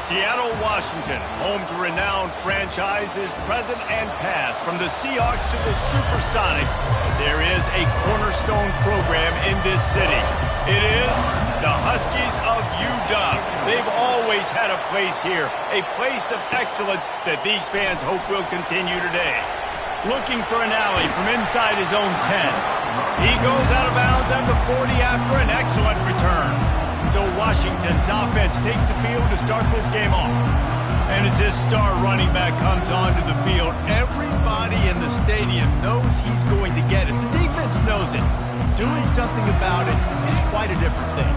Seattle, Washington, home to renowned franchises present and past. From the Seahawks to the Supersonics, there is a cornerstone program in this city. It is the Huskies of UW. They've always had a place here, a place of excellence that these fans hope will continue today. Looking for an alley from inside his own 10. He goes out of bounds at the 40 after an excellent return. So Washington's offense takes the field to start this game off. And as this star running back comes onto the field, everybody in the stadium knows he's going to get it. The defense knows it. Doing something about it is quite a different thing.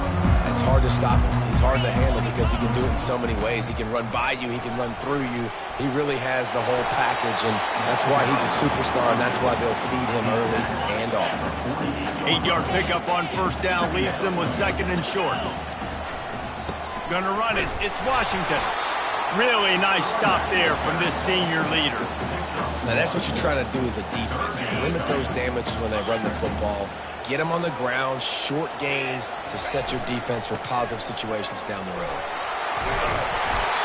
It's hard to stop him. He's hard to handle because he can do it in so many ways. He can run by you. He can run through you. He really has the whole package, and that's why he's a superstar, and that's why they'll feed him early and often. 8-yard pickup on first down leaves them with second and short. Gonna run it. It's Washington. Really nice stop there from this senior leader. Now, that's what you're trying to do as a defense. Limit those damages when they run the football. Get them on the ground, short gains to set your defense for positive situations down the road.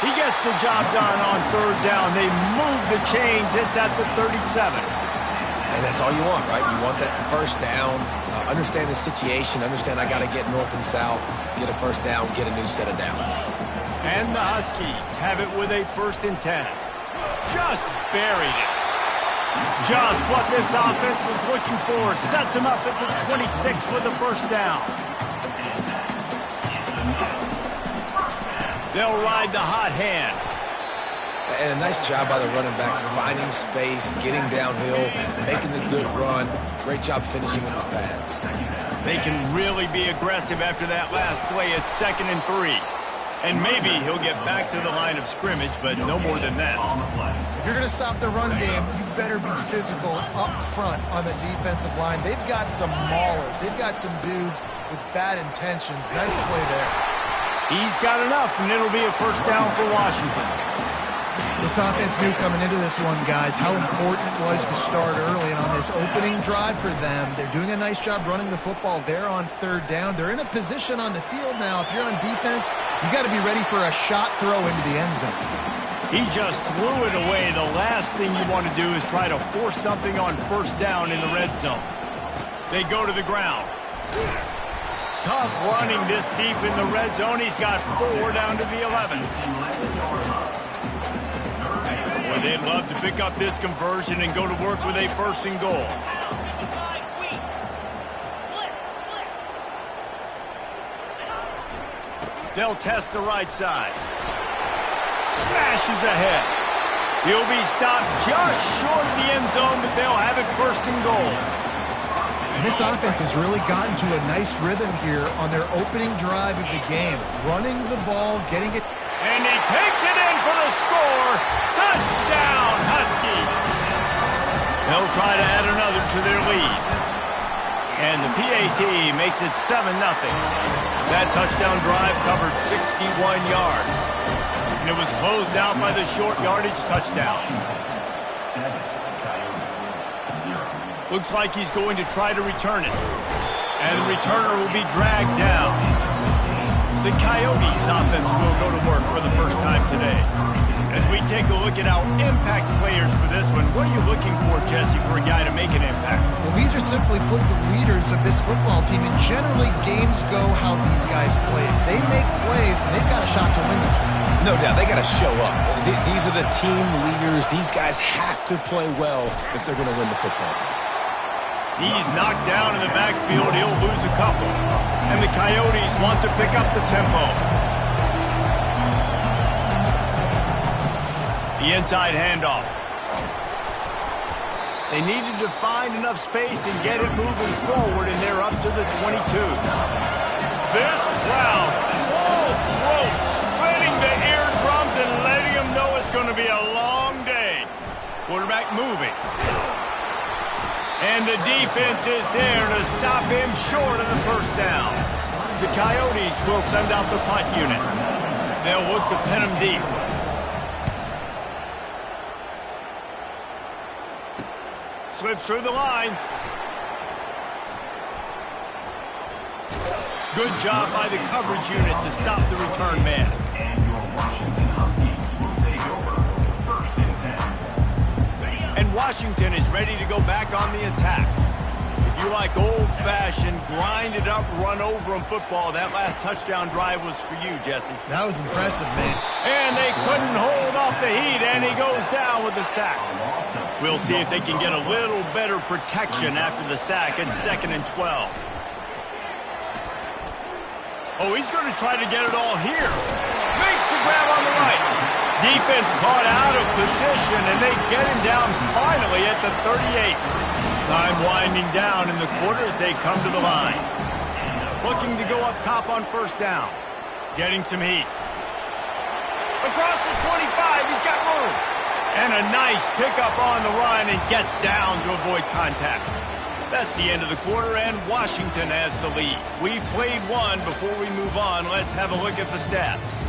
He gets the job done on third down. They move the chains. It's at the 37. And that's all you want, right? You want that first down. Understand the situation. Understand I got to get north and south, get a first down, get a new set of downs. And the Huskies have it with a 1st and 10. Just buried it. Just what this offense was looking for. Sets him up at the 26 for the first down. They'll ride the hot hand. And a nice job by the running back, finding space, getting downhill, making the good run. Great job finishing with his pads. They can really be aggressive after that last play. It's 2nd and 3. And maybe he'll get back to the line of scrimmage, but no more than that. If you're going to stop the run game, you better be physical up front on the defensive line. They've got some maulers. They've got some dudes with bad intentions. Nice play there. He's got enough, and it'll be a first down for Washington. This offense knew coming into this one, guys, how important it was to start early. And on this opening drive for them, they're doing a nice job running the football. They're on third down. They're in a position on the field now. If you're on defense, you got to be ready for a shot throw into the end zone. He just threw it away. The last thing you want to do is try to force something on first down in the red zone. They go to the ground. Tough running this deep in the red zone. He's got 4 down to the 11. Boy, they'd love to pick up this conversion and go to work with a 1st and goal. They'll test the right side. Smashes ahead. He'll be stopped just short of the end zone, but they'll have it 1st and goal. And this offense has really gotten to a nice rhythm here on their opening drive of the game. Running the ball, getting it. And he takes it in for the score. Touchdown, Husky. They'll try to add another to their lead. And the PAT makes it 7-0. That touchdown drive covered 61 yards. And it was closed out by the short yardage touchdown. Looks like he's going to try to return it. And the returner will be dragged down. The Coyotes offense will go to work for the first time today. As we take a look at our impact players for this one, what are you looking for, Jesse, for a guy to make an impact? Well, these are simply put the leaders of this football team, and generally games go how these guys play. If they make plays, then they've got a shot to win this one. No doubt, they got to show up. These are the team leaders. These guys have to play well if they're going to win the football game. He's knocked down in the backfield. He'll lose a couple. And the Coyotes want to pick up the tempo. The inside handoff. They needed to find enough space and get it moving forward, and they're up to the 22. This crowd, full throat, splitting the eardrums and letting them know it's going to be a long day. Quarterback moving. And the defense is there to stop him short of the first down. The Coyotes will send out the punt unit. They'll look to pin him deep. Slips through the line. Good job by the coverage unit to stop the return man. Washington is ready to go back on the attack. If you like old-fashioned, grinded-up, run-over-'em football, that last touchdown drive was for you, Jesse. That was impressive, man. And they couldn't hold off the heat, and he goes down with the sack. We'll see if they can get a little better protection after the sack at 2nd and 12. Oh, he's going to try to get it all here. Makes the grab on the right. Defense caught out of position, and they get him down finally at the 38. Time winding down in the quarter as they come to the line. Looking to go up top on 1st down. Getting some heat. Across the 25, he's got room. And a nice pickup on the run and gets down to avoid contact. That's the end of the quarter, and Washington has the lead. We've played one. Before we move on, let's have a look at the stats.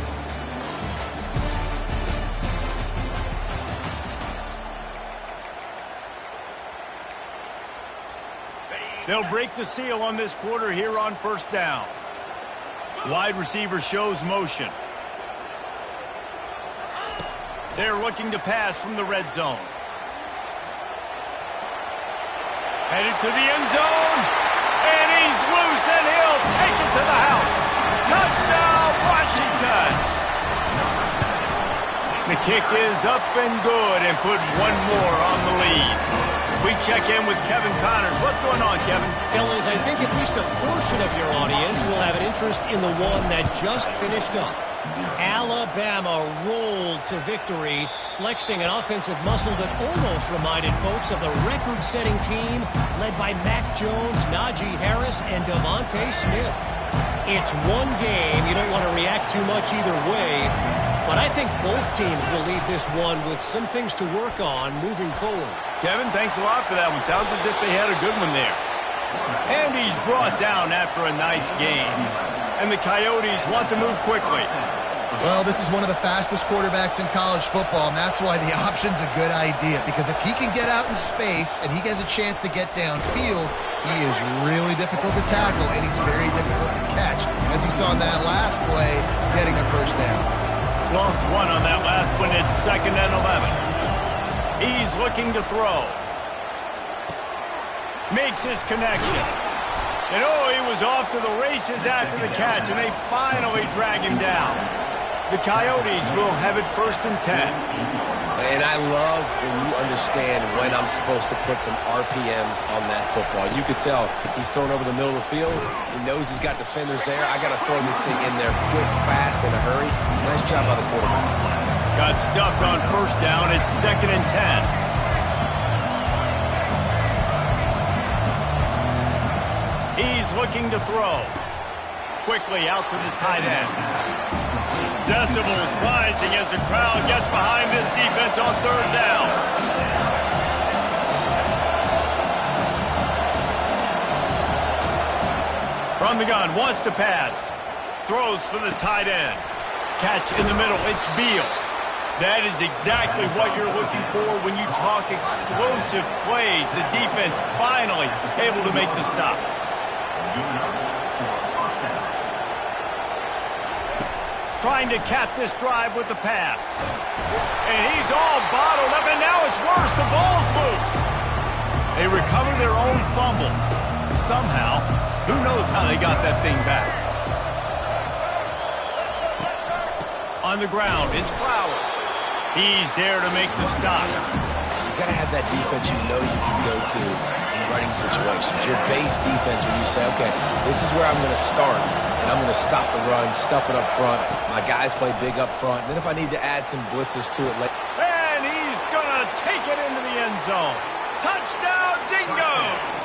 They'll break the seal on this quarter here on 1st down. Wide receiver shows motion. They're looking to pass from the red zone. Headed to the end zone. And he's loose, and he'll take it to the house. Touchdown, Washington! The kick is up and good and put one more on the lead. We check in with Kevin Connors. What's going on, Kevin? Fellas, I think at least a portion of your audience will have an interest in the one that just finished up. Alabama rolled to victory, flexing an offensive muscle that almost reminded folks of the record-setting team led by Mac Jones, Najee Harris, and Devontae Smith. It's one game. You don't want to react too much either way, but I think both teams will leave this one with some things to work on moving forward. Kevin, thanks a lot for that one. Sounds as if they had a good one there. And he's brought down after a nice game. And the Coyotes want to move quickly. Well, this is one of the fastest quarterbacks in college football, and that's why the option's a good idea. Because if he can get out in space and he has a chance to get downfield, he is really difficult to tackle, and he's very difficult to catch. As you saw in that last play, getting a 1st down. Lost one on that last one. It's 2nd and 11. He's looking to throw. Makes his connection. And oh, he was off to the races after the catch, and they finally drag him down. The Coyotes will have it 1st and 10. And I love when you understand when I'm supposed to put some RPMs on that football. You could tell he's thrown over the middle of the field. He knows he's got defenders there. I got to throw this thing in there quick, fast, in a hurry. Nice job by the quarterback. Got stuffed on 1st down. It's 2nd and 10. He's looking to throw. Quickly out to the tight end. Decibels rising as the crowd gets behind this defense on 3rd down. From the gun, wants to pass. Throws for the tight end. Catch in the middle, it's Beal. That is exactly what you're looking for when you talk explosive plays. The defense finally able to make the stop. Trying to cap this drive with the pass. And he's all bottled up, and now it's worse. The ball's loose. They recover their own fumble. Somehow, who knows how they got that thing back. On the ground, it's Flowers. He's there to make the stop. You got to have that defense you know you can go to in running situations. Your base defense when you say, okay, this is where I'm going to start. And I'm going to stop the run, stuff it up front. My guys play big up front. And then if I need to add some blitzes to it later. And he's going to take it into the end zone. Touchdown, Dingoes!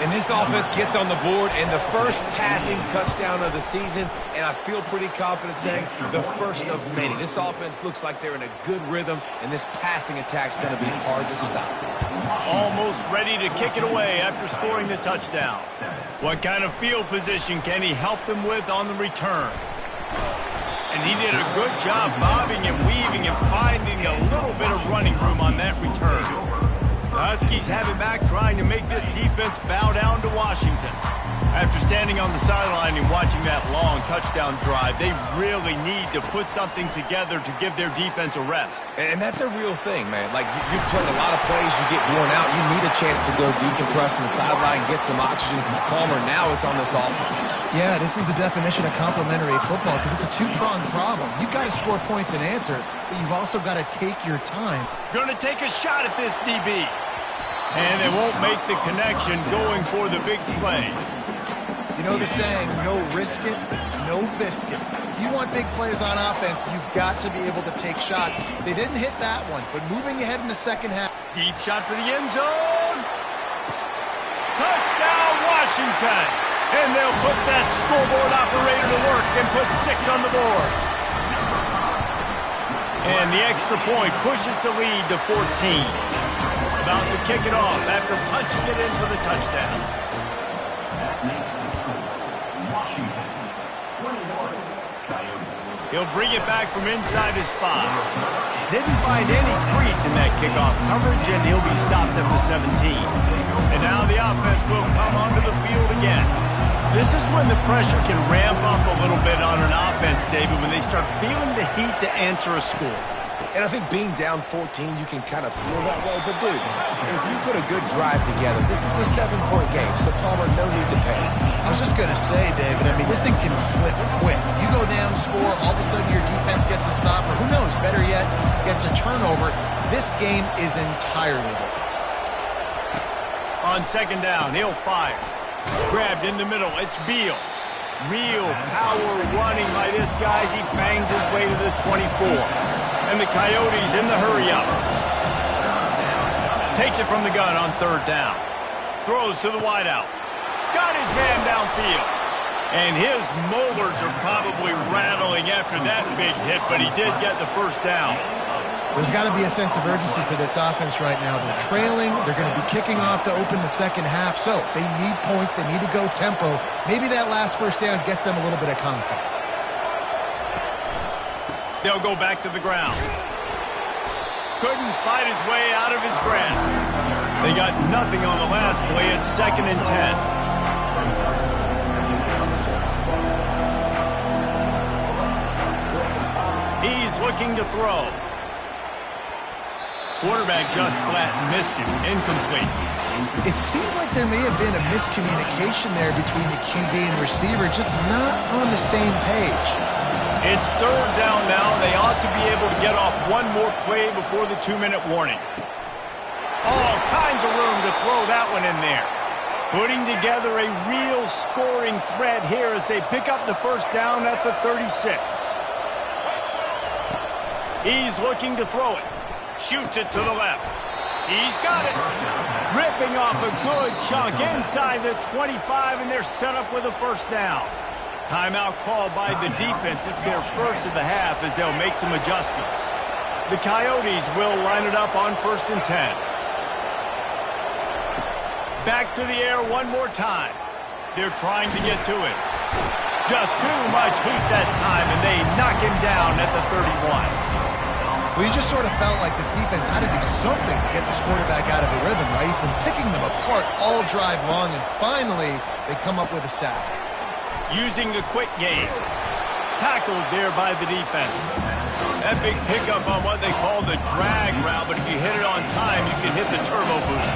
And this offense gets on the board, and the first passing touchdown of the season, and I feel pretty confident saying the first of many. This offense looks like they're in a good rhythm, and this passing attack's going to be hard to stop. Almost ready to kick it away after scoring the touchdown. What kind of field position can he help them with on the return? And he did a good job bobbing and weaving and finding a little bit of running room on that return. The Huskies have it back, trying to make this defense bow down to Washington. After standing on the sideline and watching that long touchdown drive, they really need to put something together to give their defense a rest. And that's a real thing, man. Like, you've played a lot of plays, you get worn out, you need a chance to go decompress on the sideline, get some oxygen. Palmer, now it's on this offense. Yeah, this is the definition of complementary football because it's a two-pronged problem. You've got to score points and answer, but you've also got to take your time. Going to take a shot at this DB. And they won't make the connection going for the big play. You know the saying, no risk it, no biscuit. If you want big plays on offense, you've got to be able to take shots. They didn't hit that one, but moving ahead in the second half. Deep shot for the end zone. Touchdown, Washington. And they'll put that scoreboard operator to work and put 6 on the board. And the extra point pushes the lead to 14. About to kick it off after punching it in for the touchdown. He'll bring it back from inside his 5. Didn't find any crease in that kickoff coverage, and he'll be stopped at the 17. And now the offense will come onto the field again. This is when the pressure can ramp up a little bit on an offense, David, when they start feeling the heat to answer a score. And I think being down 14, you can kind of feel that way. But, dude, if you put a good drive together, this is a 7-point game, so Palmer, no need to panic. I was just going to say, David, I mean, this thing can flip quick. You go down, score, all of a sudden your defense gets a stop, or who knows, better yet, gets a turnover. This game is entirely different. On second down, he'll fire. Grabbed in the middle, it's Beal. Real power running by this guy as he bangs his way to the 24. And the Coyotes in the hurry-up. Takes it from the gun on third down. Throws to the wideout. Got his man downfield. And his molars are probably rattling after that big hit, but he did get the first down. There's got to be a sense of urgency for this offense right now. They're trailing. They're going to be kicking off to open the second half. So they need points. They need to go tempo. Maybe that last first down gets them a little bit of confidence. They'll go back to the ground. Couldn't fight his way out of his grasp. They got nothing on the last play. It's 2nd and 10. He's looking to throw. Quarterback just flat missed him. Incomplete. It seemed like there may have been a miscommunication there between the QB and receiver, just not on the same page. It's third down now. They ought to be able to get off one more play before the 2-minute warning. All kinds of room to throw that one in there. Putting together a real scoring threat here as they pick up the first down at the 36. He's looking to throw it. Shoots it to the left. He's got it. Ripping off a good chunk inside the 25, and they're set up with a first down. Timeout called by the defense. It's their first of the half as they'll make some adjustments. The Coyotes will line it up on 1st and 10. Back to the air one more time. They're trying to get to it. Just too much heat that time, and they knock him down at the 31. Well, you just sort of felt like this defense had to do something to get this quarterback out of a rhythm, right? He's been picking them apart all drive long, and finally they come up with a sack. Using the quick game. Tackled there by the defense. That big pickup on what they call the drag route, but if you hit it on time, you can hit the turbo boost.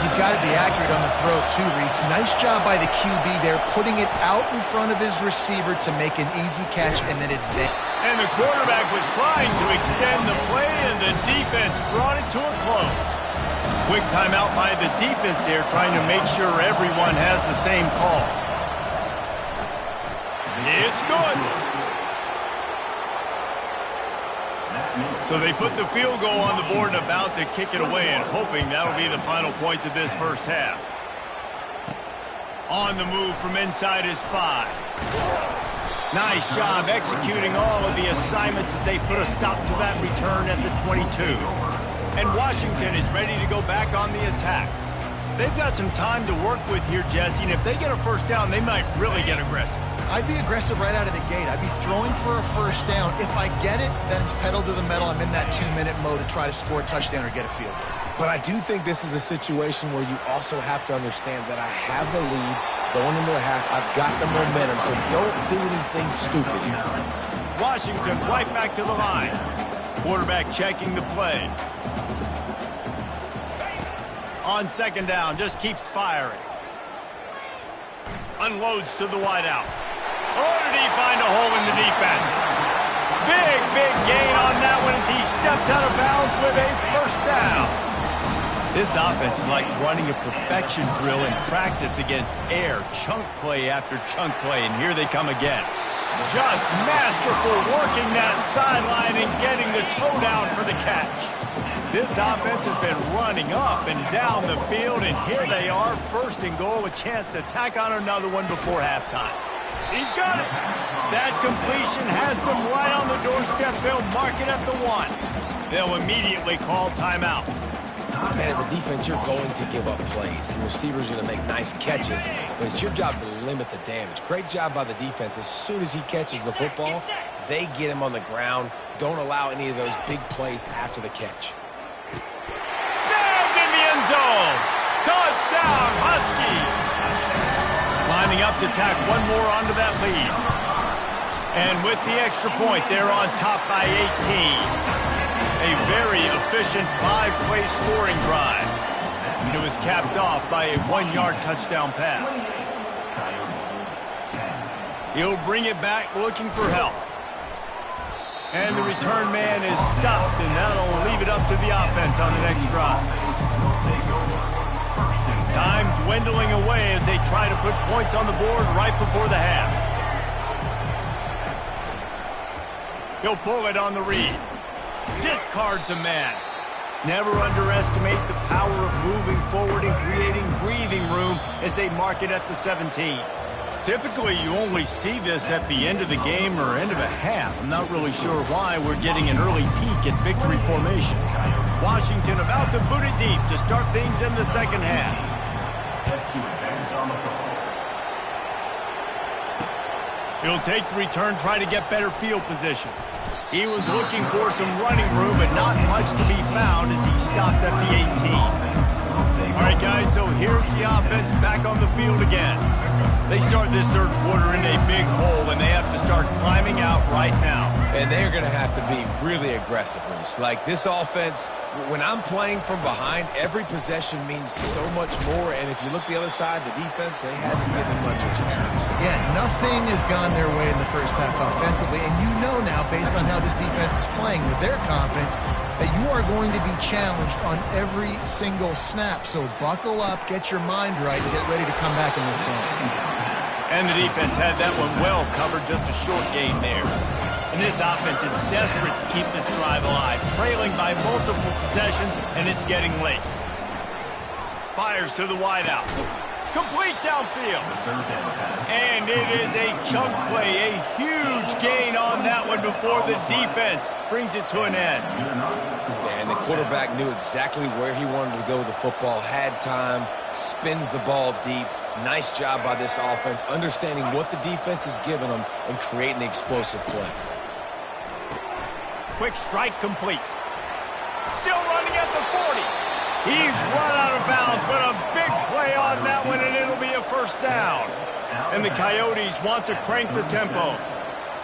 You've got to be accurate on the throw, too, Reese. Nice job by the QB there, putting it out in front of his receiver to make an easy catch and then advance. And the quarterback was trying to extend the play, and the defense brought it to a close. Quick timeout by the defense there, trying to make sure everyone has the same call. It's good. So they put the field goal on the board and about to kick it away and hoping that'll be the final points of this first half. On the move from inside his 5. Nice job executing all of the assignments as they put a stop to that return at the 22. And Washington is ready to go back on the attack. They've got some time to work with here, Jesse, and if they get a first down, they might really get aggressive. I'd be aggressive right out of the gate. I'd be throwing for a first down. If I get it, then it's pedal to the metal. I'm in that 2-minute mode to try to score a touchdown or get a field goal. But I do think this is a situation where you also have to understand that I have the lead. Going into the half, I've got the momentum, so don't do anything stupid here. Washington right back to the line. Quarterback checking the play. On second down, just keeps firing. Unloads to the wideout. Oh, did he find a hole in the defense? Big gain on that one as he stepped out of bounds with a first down. This offense is like running a perfection drill in practice against air. Chunk play after chunk play, and here they come again. Just masterful working that sideline and getting the toe down for the catch. This offense has been running up and down the field, and here they are, first and goal, a chance to tack on another one before halftime. He's got it. That completion has them right on the doorstep. They'll mark it at the 1. They'll immediately call timeout. Man, as a defense, you're going to give up plays, and receivers are going to make nice catches, but it's your job to limit the damage. Great job by the defense. As soon as he catches the football, they get him on the ground. Don't allow any of those big plays after the catch. Snagged in the end zone. Touchdown, Huskies. Lining up to tack one more onto that lead. And with the extra point, they're on top by 18. A very efficient 5-play scoring drive. And it was capped off by a 1-yard touchdown pass. He'll bring it back looking for help. And the return man is stopped, and that'll leave it up to the offense on the next drive. Time dwindling away as they try to put points on the board right before the half. He'll pull it on the read. Discards a man. Never underestimate the power of moving forward and creating breathing room as they mark it at the 17. Typically, you only see this at the end of the game or end of a half. I'm not really sure why we're getting an early peek at victory formation. Washington about to boot it deep to start things in the second half. He'll take the return, try to get better field position. He was looking for some running room, but not much to be found as he stopped at the 18. All right, guys, so here's the offense back on the field again. They start this third quarter in a big hole, and they have to start climbing out right now. And they're going to have to be really aggressive, Reese. Like, this offense, when I'm playing from behind, every possession means so much more. And if you look the other side, the defense, they haven't given much resistance. Yeah, nothing has gone their way in the first half offensively. And you know now, based on how this defense is playing with their confidence, that you are going to be challenged on every single snap. So buckle up, get your mind right, and get ready to come back in this game. And the defense had that one well covered, just a short gain there. And this offense is desperate to keep this drive alive, trailing by multiple possessions, and it's getting late. Fires to the wideout. Complete downfield. And it is a chunk play, a huge gain on that one before the defense brings it to an end. And the quarterback knew exactly where he wanted to go with the football, had time, spins the ball deep. Nice job by this offense, understanding what the defense is giving them and creating the explosive play. Quick strike complete. Still running at the 40. He's run out of bounds, but a big play on that one, and it'll be a first down. And the Coyotes want to crank the tempo.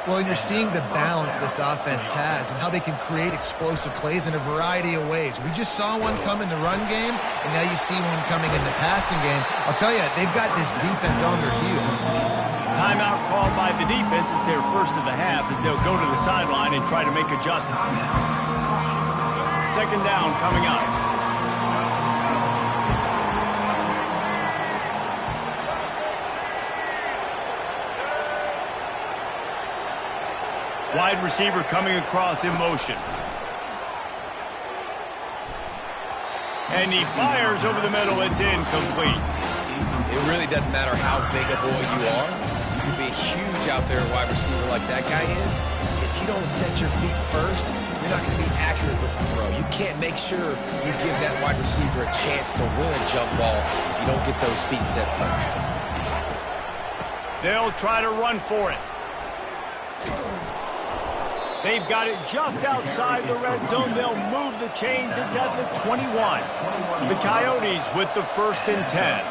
Well, and you're seeing the balance this offense has and how they can create explosive plays in a variety of ways. We just saw one come in the run game, and now you see one coming in the passing game. I'll tell you, they've got this defense on their heels. Timeout called by the defense is their first of the half as they'll go to the sideline and try to make adjustments. Second down coming up. Wide receiver coming across in motion. And he fires over the middle. It's incomplete. It really doesn't matter how big a boy you are. You can be huge out there, a wide receiver like that guy is. If you don't set your feet first, you're not going to be accurate with the throw. You can't make sure you give that wide receiver a chance to win a jump ball if you don't get those feet set first. They'll try to run for it. They've got it just outside the red zone. They'll move the chains. It's at the 21. The Coyotes with the 1st and 10.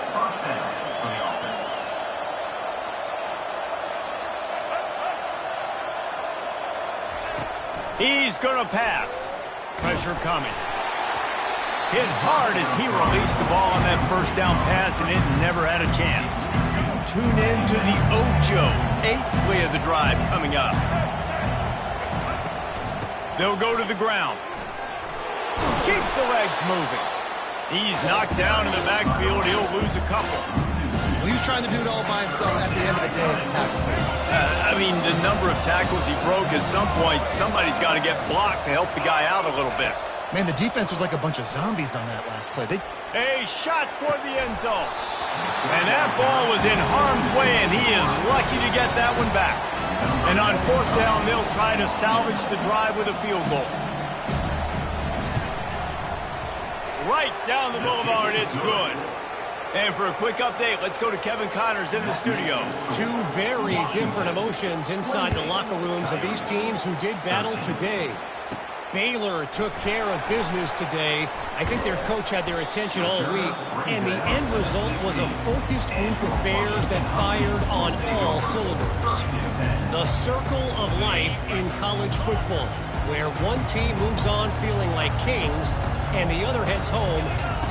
He's going to pass. Pressure coming. Hit hard as he released the ball on that first down pass, and it never had a chance. Tune in to the Ocho. 8th play of the drive coming up. They'll go to the ground. Keeps the legs moving. He's knocked down in the backfield. He'll lose a couple. Well, he was trying to do it all by himself. At the end of the day, it's a tackle for him. I mean, the number of tackles he broke, at some point, somebody's got to get blocked to help the guy out a little bit. Man, the defense was like a bunch of zombies on that last play. A shot toward the end zone. And that ball was in harm's way, and he is lucky to get that one back. And on 4th down, they'll try to salvage the drive with a field goal. Right down the boulevard, it's good. And for a quick update, let's go to Kevin Connors in the studio. Two very different emotions inside the locker rooms of these teams who did battle today. Baylor took care of business today. I think their coach had their attention all week, and the end result was a focused group of Bears that fired on all cylinders. The circle of life in college football, where one team moves on feeling like kings, and the other heads home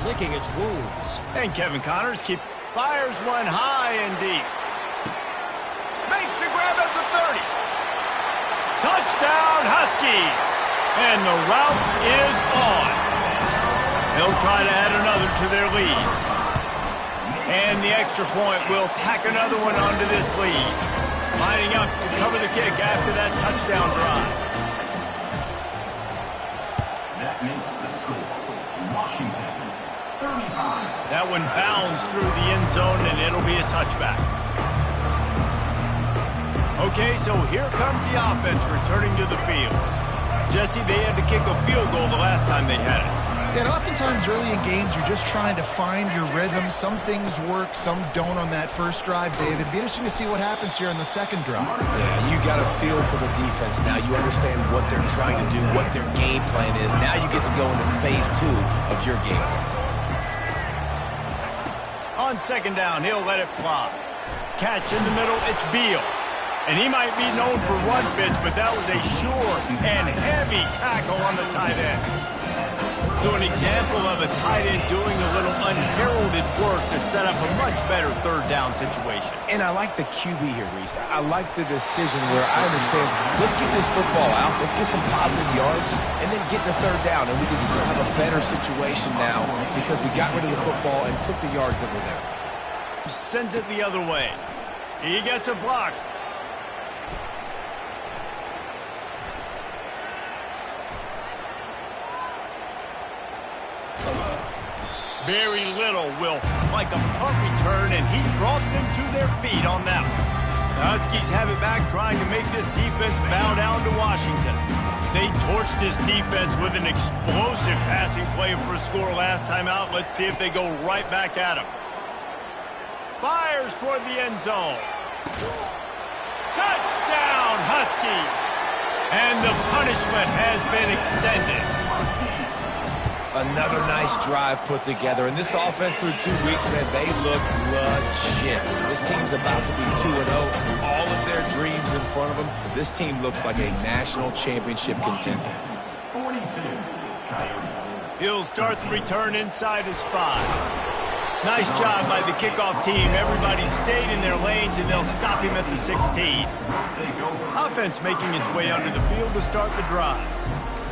licking its wounds. And Kevin Connors fires one high and deep. Makes the grab at the 30. Touchdown, Huskies! And the route is on. They'll try to add another to their lead. And the extra point will tack another one onto this lead. Lining up to cover the kick after that touchdown drive. That makes the score. Washington, 35. That one bounds through the end zone, and it'll be a touchback. Okay, so here comes the offense returning to the field. Jesse, they had to kick a field goal the last time they had it. Yeah, and oftentimes early in games, you're just trying to find your rhythm. Some things work, some don't on that first drive, David. It'd be interesting to see what happens here on the second drive. Yeah, you got a feel for the defense now. You understand what they're trying to do, what their game plan is. Now you get to go into phase 2 of your game plan. On second down, he'll let it fly. Catch in the middle, it's Beal. And he might be known for run fits, but that was a sure and heavy tackle on the tight end. So an example of a tight end doing a little unheralded work to set up a much better third down situation. And I like the QB here, Reese. I like the decision where I understand, let's get this football out, let's get some positive yards, and then get to third down, and we can still have a better situation now because we got rid of the football and took the yards that were there. Sends it the other way. He gets a block. Very little will like a punt return, and he brought them to their feet on that one. The Huskies have it back, trying to make this defense bow down to Washington. They torched this defense with an explosive passing play for a score last time out. Let's see if they go right back at him. Fires toward the end zone. Touchdown, Huskies! And the punishment has been extended. Another nice drive put together. And this offense through 2 weeks, man, they look legit. This team's about to be 2-0. All of their dreams in front of them. This team looks like a national championship contender. 42, Coyotes. He'll start the return inside his 5. Nice job by the kickoff team. Everybody stayed in their lanes, and they'll stop him at the 16. Offense making its way under the field to start the drive.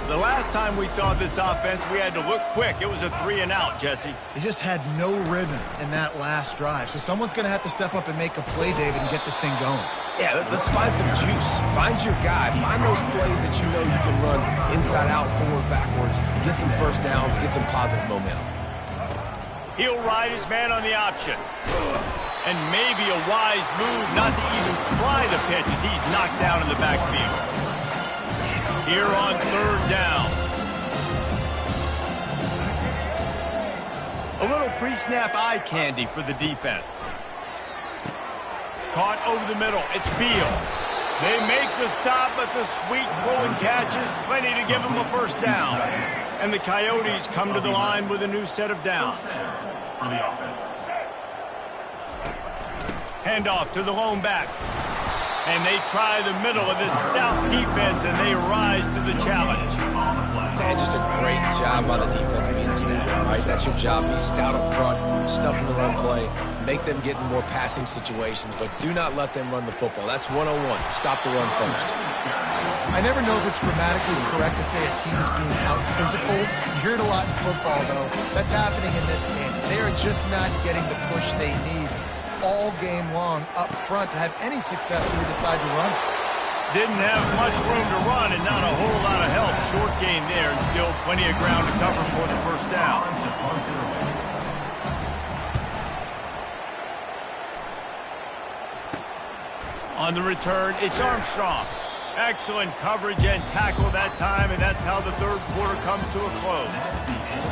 The last time we saw this offense, we had to look quick. It was a 3-and-out, Jesse. They just had no rhythm in that last drive. So someone's going to have to step up and make a play, David, and get this thing going. Yeah, let's find some juice. Find your guy. Find those plays that you know you can run inside out, forward, backwards. Get some first downs. Get some positive momentum. He'll ride his man on the option. And maybe a wise move not to even try the pitch as he's knocked down in the backfield. Here on third down. A little pre-snap eye candy for the defense. Caught over the middle. It's Beal. They make the stop, but the sweet rolling catch is plenty to give them a first down. And the Coyotes come to the line with a new set of downs. For the offense. Handoff to the lone back. And they try the middle of this stout defense, and they rise to the challenge. Man, just a great job by the defense being stout, right? That's your job. Be stout up front, stuff in the run play, make them get in more passing situations, but do not let them run the football. That's 101. Stop the run first. I never know if it's grammatically correct to say a team's being out-physical. You hear it a lot in football, though. That's happening in this game. They are just not getting the push they need all game long up front to have any success when they decide to run it. Didn't have much room to run and not a whole lot of help. Short gain there and still plenty of ground to cover for the first down. On the return, it's Armstrong. Excellent coverage and tackle that time, and that's how the third quarter comes to a close.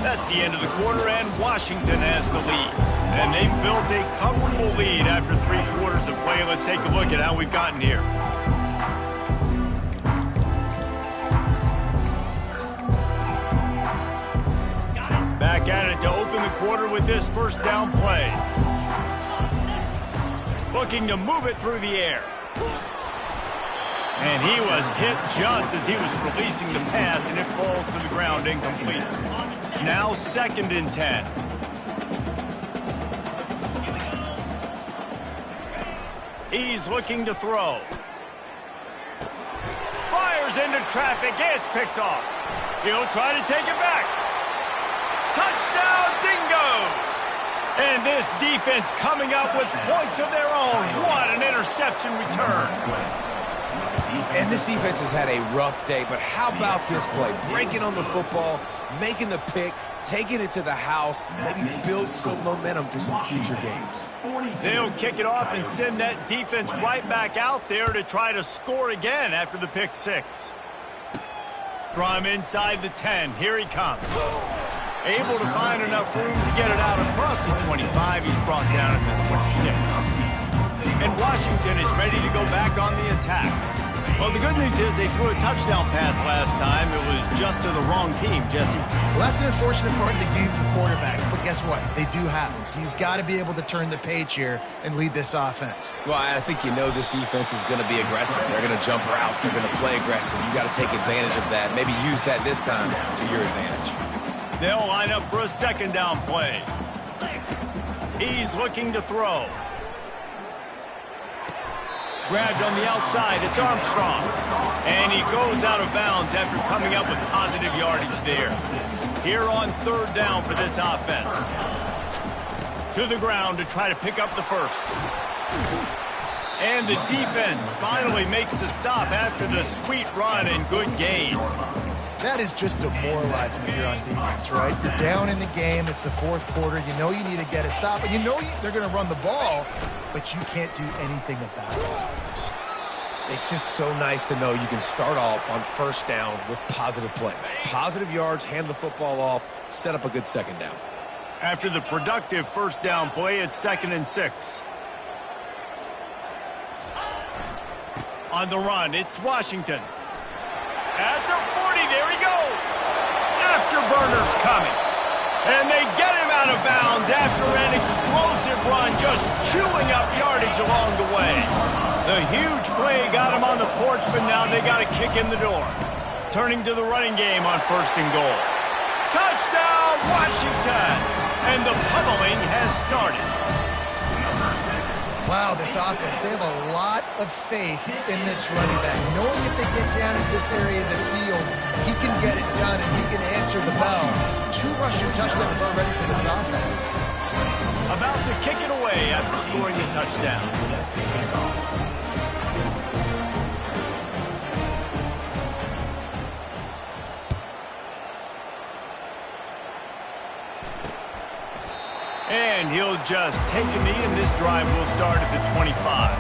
That's the end of the quarter, and Washington has the lead. And they've built a comfortable lead after 3 quarters of play. Let's take a look at how we've gotten here. Back at it to open the quarter with this first down play. Looking to move it through the air. And he was hit just as he was releasing the pass, and it falls to the ground incomplete. Now 2nd and 10. He's looking to throw. Fires into traffic. It's picked off. He'll try to take it back. Touchdown, Dingoes! And this defense coming up with points of their own. What an interception return. And this defense has had a rough day, but how about this play? Breaking on the football, making the pick, taking it to the house, maybe build some momentum for some future games. They'll kick it off and send that defense right back out there to try to score again after the pick 6. From inside the 10, here he comes. Able to find enough room to get it out across the 25. He's brought down at the 26. And Washington is ready to go back on the attack. Well, the good news is they threw a touchdown pass last time. It was just to the wrong team, Jesse. Well, that's an unfortunate part of the game for quarterbacks, but guess what? They do happen, so you've got to be able to turn the page here and lead this offense. Well, I think you know this defense is going to be aggressive. They're going to jump routes. They're going to play aggressive. You got to take advantage of that. Maybe use that this time to your advantage. They'll line up for a 2nd down play. He's looking to throw. Grabbed on the outside, it's Armstrong. And he goes out of bounds after coming up with positive yardage there. Here on 3rd down for this offense. To the ground to try to pick up the first. And the defense finally makes the stop after the sweet run and good gain. That is just demoralizing if you're on defense, right? You're down in the game. It's the 4th quarter. You know you need to get a stop, and you know they're going to run the ball, but you can't do anything about it. It's just so nice to know you can start off on 1st down with positive plays. Positive yards, hand the football off, set up a good 2nd down. After the productive 1st down play, it's 2nd and 6. On the run, it's Washington. At the 40, there he goes. Afterburner's coming. And they get him out of bounds after an explosive run, just chewing up yardage along the way. The huge play got him on the porch, but now they got to kick in the door. Turning to the running game on 1st and goal. Touchdown, Washington! And the pummeling has started. Wow, this offense, they have a lot of faith in this running back. Knowing if they get down in this area of the field, he can get it done and he can answer the bell. 2 rushing touchdowns already for this offense. About to kick it away after scoring the touchdown. And he'll just take a knee, and this drive will start at the 25.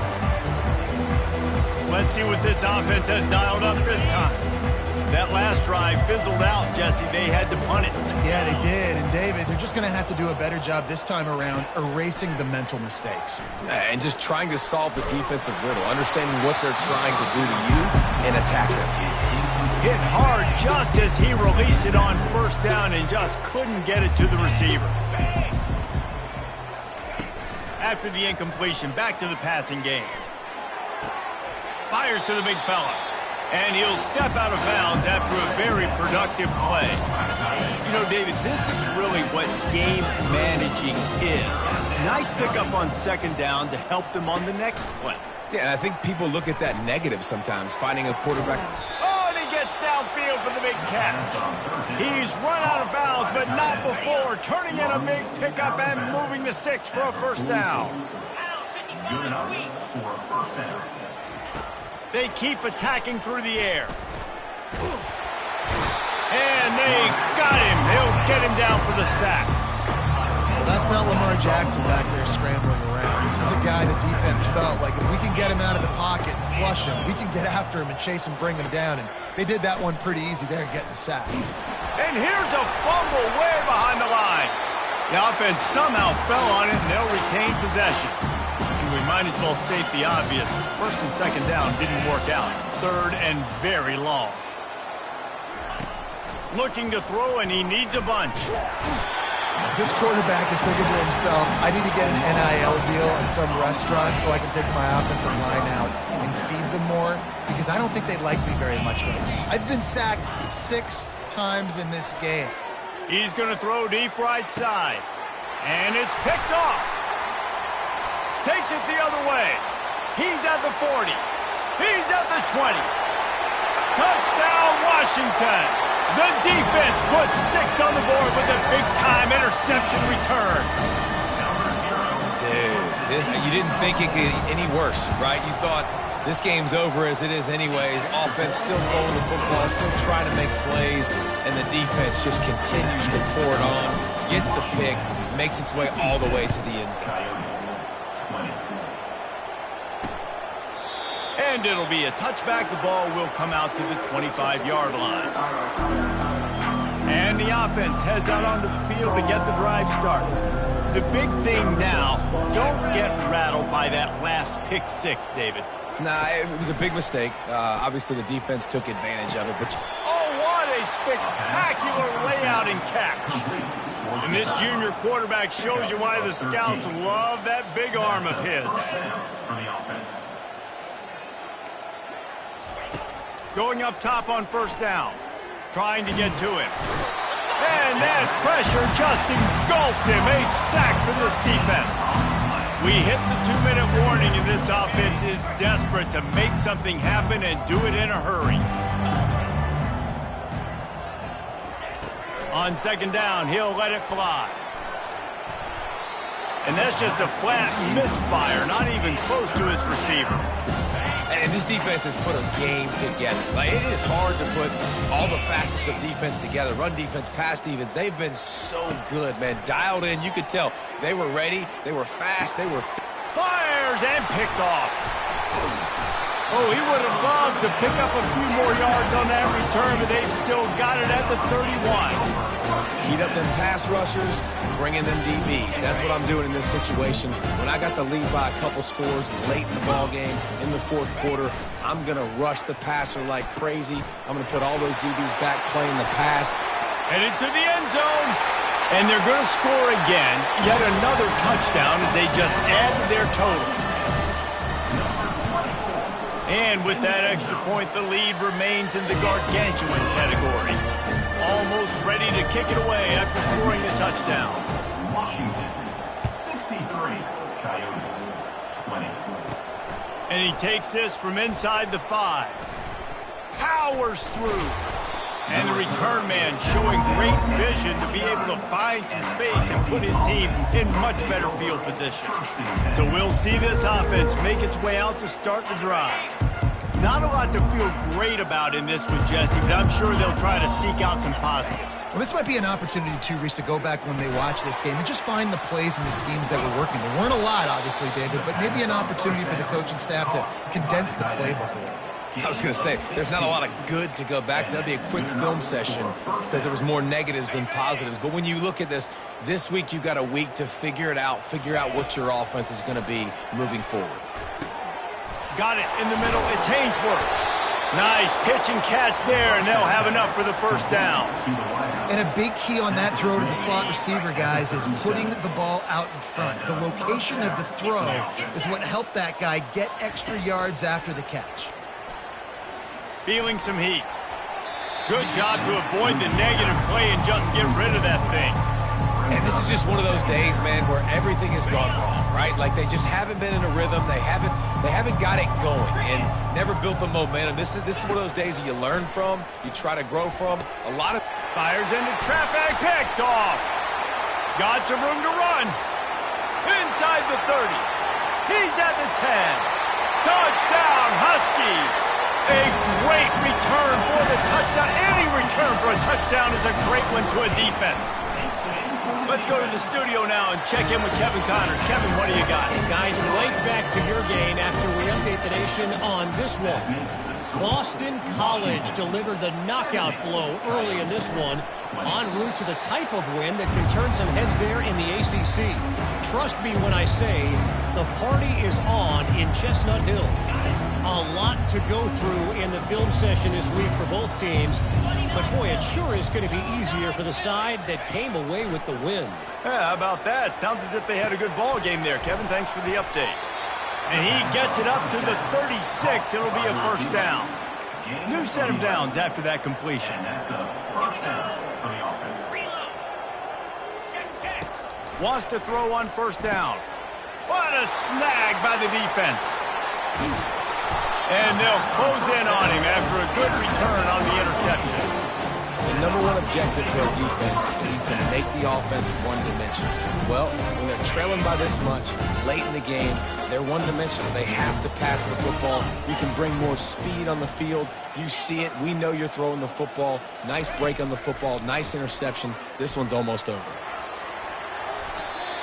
Let's see what this offense has dialed up this time. That last drive fizzled out, Jesse. They had to punt it. Yeah, they did. And, David, they're just going to have to do a better job this time around erasing the mental mistakes. And just trying to solve the defensive riddle, understanding what they're trying to do to you and attack them. Hit hard just as he released it on 1st down and just couldn't get it to the receiver. After the incompletion, back to the passing game. Fires to the big fella. And he'll step out of bounds after a very productive play. You know, David, this is really what game managing is. Nice pickup on second down to help them on the next play. Yeah, and I think people look at that negative sometimes, finding a quarterback. Oh, and he gets downfield for the big catch. He's run out of bounds, but not before, turning in a big pickup and moving the sticks for a first down. Good enough for a first down. They keep attacking through the air. And they got him. They'll get him down for the sack. Well, that's not Lamar Jackson back there scrambling around. This is a guy the defense felt like if we can get him out of the pocket and flush him, we can get after him and chase him, bring him down. And they did that one pretty easy there, getting the sack. And here's a fumble way behind the line. The offense somehow fell on it, and they'll retain possession. And we might as well state the obvious. First and second down didn't work out. Third and very long. Looking to throw, and he needs a bunch. This quarterback is thinking to himself, I need to get an NIL deal at some restaurant so I can take my offensive line out and feed them more, because I don't think they like me very much right now. I've been sacked 6 times in this game. He's going to throw deep right side. And it's picked off. Takes it the other way. He's at the 40. He's at the 20. Touchdown, Washington. The defense puts 6 on the board with a big-time interception return. Dude, you didn't think it could get any worse, right? You thought this game's over as it is anyways. Offense still throwing the football, still trying to make plays, and the defense just continues to pour it on, gets the pick, makes its way all the way to the end zone. And it'll be a touchback. The ball will come out to the 25-yard line. And the offense heads out onto the field to get the drive started. The big thing now, don't get rattled by that last pick 6, David. Nah, it was a big mistake. Obviously, the defense took advantage of it. But oh, what a spectacular layout and catch. And this junior quarterback shows you why the scouts love that big arm of his. Going up top on first down. Trying to get to him. And that pressure just engulfed him. A sack from this defense. We hit the 2-minute warning, and this offense is desperate to make something happen and do it in a hurry. On second down, he'll let it fly. And that's just a flat misfire, not even close to his receiver. And this defense has put a game together. Like, it is hard to put all the facets of defense together. Run defense, pass defense. They've been so good, man. Dialed in. You could tell they were ready. They were fast. They were... Fires and picked off. Oh, he would have loved to pick up a few more yards on that return, but they've still got it at the 31. Heat up them pass rushers, bring in them DBs. That's what I'm doing in this situation. When I got the lead by a couple scores late in the ball game, in the fourth quarter, I'm going to rush the passer like crazy. I'm going to put all those DBs back playing the pass. Headed to the end zone. And they're going to score again. Yet another touchdown as they just added their total. And with that extra point, the lead remains in the gargantuan category. Almost ready to kick it away after scoring the touchdown. Washington, 63. Coyotes, 20. And he takes this from inside the 5. Powers through. And the return man showing great vision to be able to find some space and put his team in much better field position. So we'll see this offense make its way out to start the drive. Not a lot to feel great about in this one, Jesse, but I'm sure they'll try to seek out some positives. Well, this might be an opportunity, too, Reese, to go back when they watch this game and just find the plays and the schemes that were working. There weren't a lot, obviously, David, but maybe an opportunity for the coaching staff to condense the playbook a little. I was going to say, there's not a lot of good to go back to. That'd be a quick film session because there was more negatives than positives. But when you look at this week you've got a week to figure it out, figure out what your offense is going to be moving forward. Got it in the middle. It's Hainsworth. Nice pitch and catch there, and they'll have enough for the first down. And a big key on that throw to the slot receiver, guys, is putting the ball out in front. The location of the throw is what helped that guy get extra yards after the catch. Feeling some heat. Good job to avoid the negative play and just get rid of that thing. And this is just one of those days, man, where everything has gone wrong, right? Like they just haven't been in a rhythm. They haven't got it going and never built the momentum. This is one of those days that you learn from, you try to grow from. A lot of fires into traffic, picked off. Got some room to run. Inside the 30. He's at the 10. Touchdown, Huskies. A great return for the touchdown. Any return for a touchdown is a great one to a defense. Let's go to the studio now and check in with Kevin Connors. Kevin, what do you got? Guys, right back to your game after we update the nation on this one. Boston College delivered the knockout blow early in this one, en route to the type of win that can turn some heads there in the ACC. Trust me when I say the party is on in Chestnut Hill. A lot to go through in the film session this week for both teams. But, boy, it sure is going to be easier for the side that came away with the win. Yeah, how about that? Sounds as if they had a good ball game there. Kevin, thanks for the update. And he gets it up to the 36. It'll be a first down. New set of downs after that completion. And that's a first down for the offense. Wants to throw on first down. What a snag by the defense. And they'll close in on him after a good return on the interception. The number one objective for a defense is to make the offense one-dimensional. Well, when they're trailing by this much, late in the game, they're one-dimensional. They have to pass the football. You can bring more speed on the field. You see it. We know you're throwing the football. Nice break on the football. Nice interception. This one's almost over.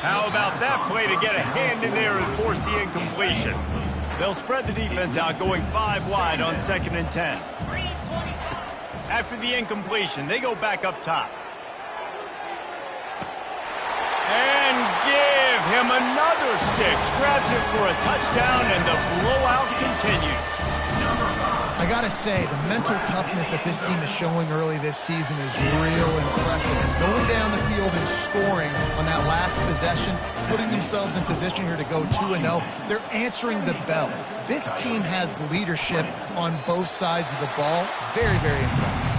How about that play to get a hand in there and force the incompletion? They'll spread the defense out, going 5 wide on 2nd and 10. After the incompletion, they go back up top. And give him another 6. Grabs it for a touchdown, and the blowout continues. I got to say, the mental toughness that this team is showing early this season is real impressive. And going down the field and scoring on that last possession, putting themselves in position here to go 2-0, they're answering the bell. This team has leadership on both sides of the ball. Very, very impressive.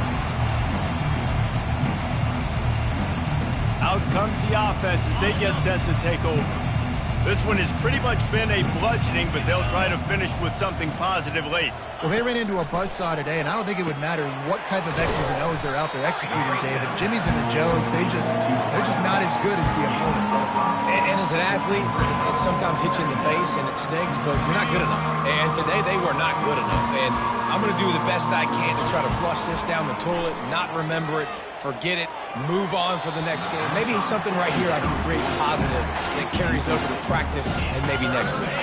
Out comes the offense as they get set to take over. This one has pretty much been a bludgeoning, but they'll try to finish with something positive late. Well, they ran into a buzzsaw today, and I don't think it would matter what type of X's and O's they're out there executing, David. Jimmy's and the Joes, they're just not as good as the opponent. And as an athlete, it sometimes hits you in the face and it stings, but you're not good enough. And today they were not good enough. And I'm going to do the best I can to try to flush this down the toilet, not remember it, forget it, move on for the next game. Maybe something right here I can create positive that carries over to practice and maybe next week.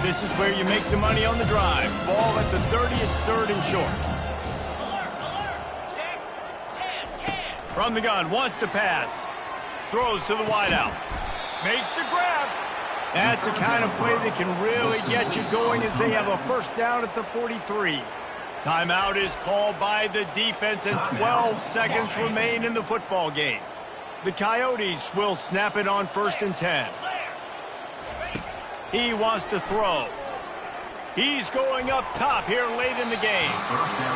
This is where you make the money on the drive. Ball at the 30, it's 3rd and short. From the gun, wants to pass. Throws to the wideout. Makes the grab. That's the kind of play that can really get you going as they have a first down at the 43. Timeout is called by the defense and 12 seconds remain in the football game. The Coyotes will snap it on 1st and 10. He wants to throw. He's going up top here late in the game.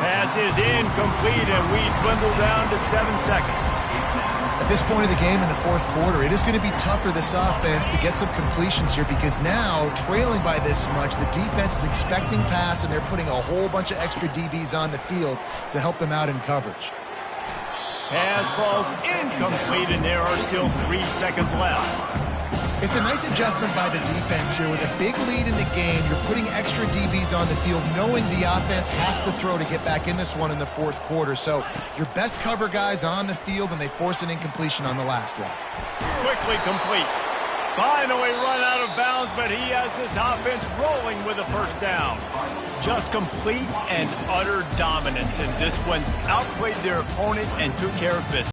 Pass is incomplete, and we dwindle down to 7 seconds. At this point of the game in the 4th quarter, it is going to be tough for this offense to get some completions here because now, trailing by this much, the defense is expecting pass, and they're putting a whole bunch of extra DBs on the field to help them out in coverage. Pass falls incomplete, and there are still 3 seconds left. It's a nice adjustment by the defense here. With a big lead in the game, you're putting extra DBs on the field, knowing the offense has to throw to get back in this one in the 4th quarter. So your best cover guys on the field, and they force an incompletion on the last one. Quickly complete. Finally run out of bounds, but he has this offense rolling with a first down. Just complete and utter dominance, and this one outplayed their opponent and took care of business.